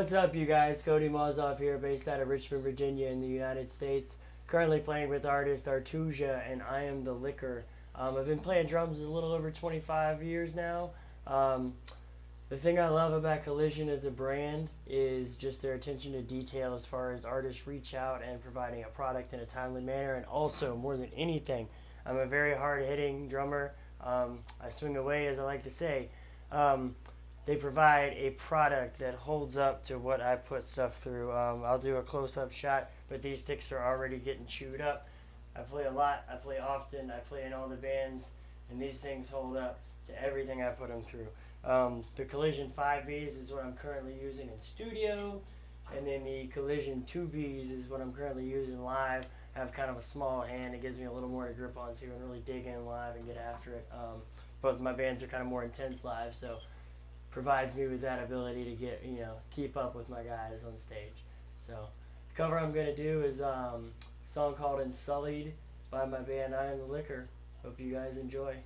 What's up, you guys? Cody Mausolf here, based out of Richmond, Virginia in the United States. Currently playing with artist Artusia, and I am the Licker. I've been playing drums a little over 25 years now. The thing I love about Collision as a brand is just their attention to detail as far as artists reach out and providing a product in a timely manner. And also, more than anything, I'm a very hard-hitting drummer. I swing away, as I like to say. They provide a product that holds up to what I put stuff through. I'll do a close-up shot, but these sticks are already getting chewed up. I play a lot, I play often, I play in all the bands, and these things hold up to everything I put them through. The Collision 5Bs is what I'm currently using in studio, and then the Collision 2Bs is what I'm currently using live. I have kind of a small hand, it gives me a little more to grip onto and really dig in live and get after it. Both of my bands are kind of more intense live, so provides me with that ability to get, keep up with my guys on stage. So the cover I'm going to do is a song called Unsullied by my band I Am the Licker. Hope you guys enjoy.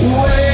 Way